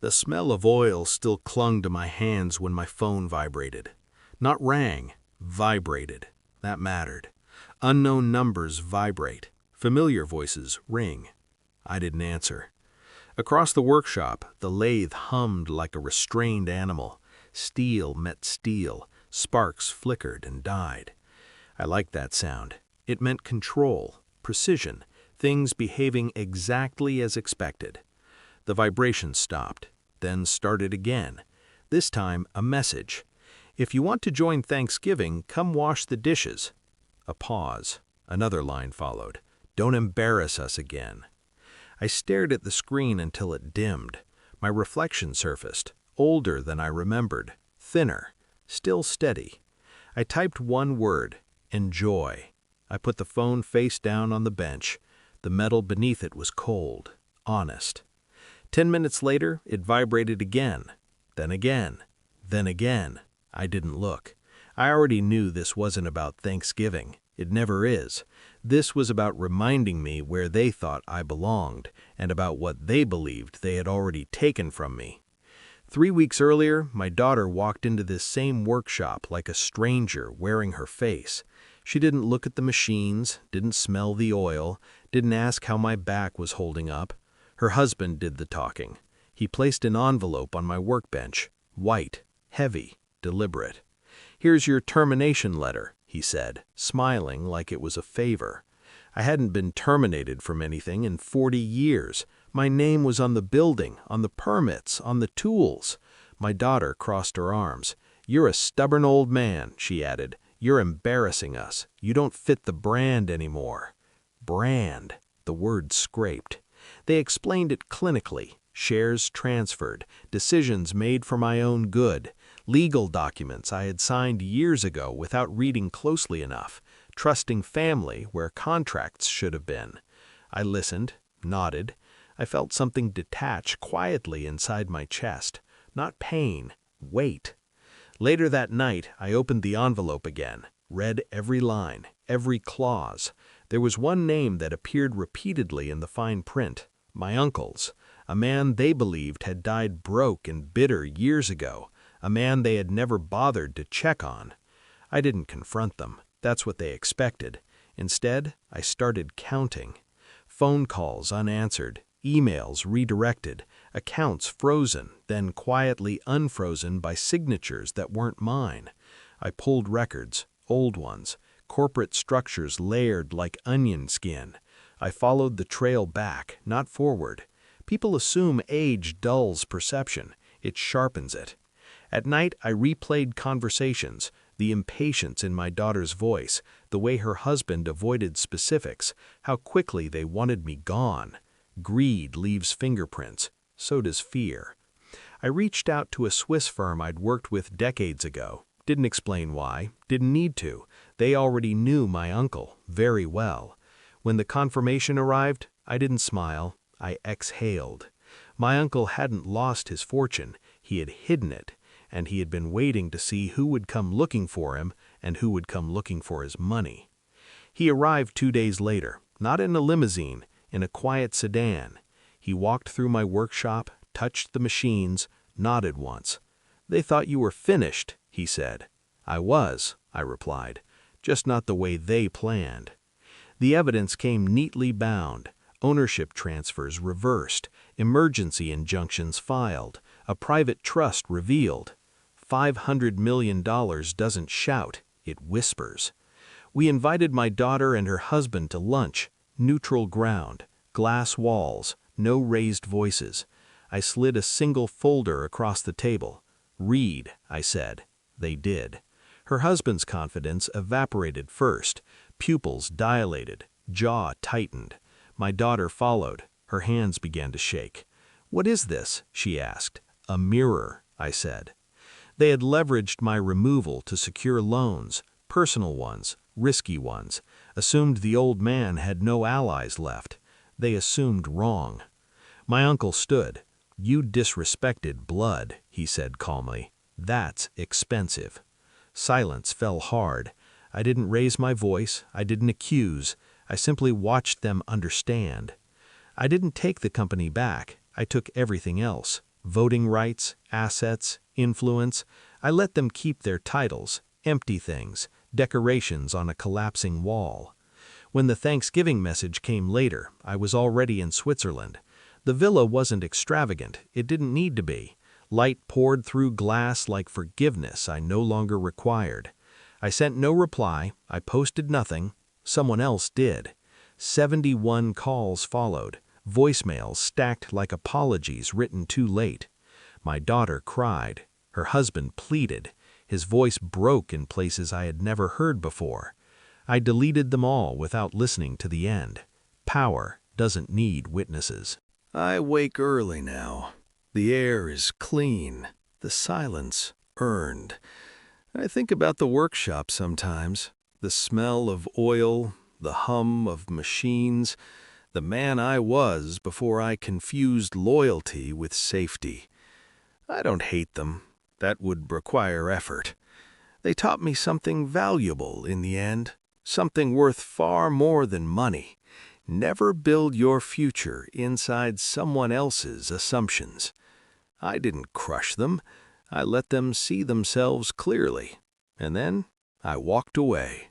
The smell of oil still clung to my hands when my phone vibrated. Not rang, vibrated. That mattered. Unknown numbers vibrate. Familiar voices ring. I didn't answer. Across the workshop, the lathe hummed like a restrained animal. Steel met steel. Sparks flickered and died. I liked that sound. It meant control, precision, things behaving exactly as expected. The vibration stopped, then started again. This time, a message. If you want to join Thanksgiving, come wash the dishes. A pause. Another line followed. Don't embarrass us again. I stared at the screen until it dimmed. My reflection surfaced, older than I remembered, thinner, still steady. I typed one word, enjoy. I put the phone face down on the bench. The metal beneath it was cold, honest. 10 minutes later, it vibrated again, then again, then again. I didn't look. I already knew this wasn't about Thanksgiving. It never is. This was about reminding me where they thought I belonged, and about what they believed they had already taken from me. 3 weeks earlier, my daughter walked into this same workshop like a stranger wearing her face. She didn't look at the machines, didn't smell the oil, didn't ask how my back was holding up. Her husband did the talking. He placed an envelope on my workbench, white, heavy, deliberate. Here's your termination letter, he said, smiling like it was a favor. I hadn't been terminated from anything in 40 years. My name was on the building, on the permits, on the tools. My daughter crossed her arms. You're a stubborn old man, she added. You're embarrassing us. You don't fit the brand anymore. Brand. The word scraped. They explained it clinically. Shares transferred. Decisions made for my own good. Legal documents I had signed years ago without reading closely enough. Trusting family where contracts should have been. I listened, nodded. I felt something detach quietly inside my chest. Not pain, weight. Later that night, I opened the envelope again, read every line, every clause. There was one name that appeared repeatedly in the fine print, my uncle's, a man they believed had died broke and bitter years ago, a man they had never bothered to check on. I didn't confront them. That's what they expected. Instead, I started counting. Phone calls unanswered, emails redirected, accounts frozen, then quietly unfrozen by signatures that weren't mine. I pulled records, old ones, corporate structures layered like onion skin. I followed the trail back, not forward. People assume age dulls perception. It sharpens it. At night, I replayed conversations, the impatience in my daughter's voice, the way her husband avoided specifics, how quickly they wanted me gone. Greed leaves fingerprints. So does fear. I reached out to a Swiss firm I'd worked with decades ago. Didn't explain why. Didn't need to. They already knew my uncle very well. When the confirmation arrived, I didn't smile. I exhaled. My uncle hadn't lost his fortune. He had hidden it. And he had been waiting to see who would come looking for him and who would come looking for his money. He arrived 2 days later, not in a limousine, in a quiet sedan. He walked through my workshop, touched the machines, nodded once. "They thought you were finished," he said. "I was," I replied, "just not the way they planned." The evidence came neatly bound, ownership transfers reversed, emergency injunctions filed, a private trust revealed. $500 million doesn't shout, it whispers. We invited my daughter and her husband to lunch, neutral ground, glass walls, no raised voices. I slid a single folder across the table. "Read," I said. They did. Her husband's confidence evaporated first, pupils dilated, jaw tightened. My daughter followed. Her hands began to shake. "What is this?" she asked. "A mirror," I said. They had leveraged my removal to secure loans, personal ones, risky ones, assumed the old man had no allies left. They assumed wrong. My uncle stood. "You disrespected blood," he said calmly. "That's expensive." Silence fell hard. I didn't raise my voice. I didn't accuse. I simply watched them understand. I didn't take the company back. I took everything else. Voting rights, assets, influence. I let them keep their titles, empty things, decorations on a collapsing wall. When the Thanksgiving message came later, I was already in Switzerland. The villa wasn't extravagant, it didn't need to be. Light poured through glass like forgiveness I no longer required. I sent no reply, I posted nothing. Someone else did. 71 calls followed, voicemails stacked like apologies written too late. My daughter cried. Her husband pleaded. His voice broke in places I had never heard before. I deleted them all without listening to the end. Power doesn't need witnesses. I wake early now. The air is clean, the silence earned. I think about the workshop sometimes, the smell of oil, the hum of machines, the man I was before I confused loyalty with safety. I don't hate them. That would require effort. They taught me something valuable in the end, something worth far more than money. Never build your future inside someone else's assumptions. I didn't crush them. I let them see themselves clearly. And then I walked away.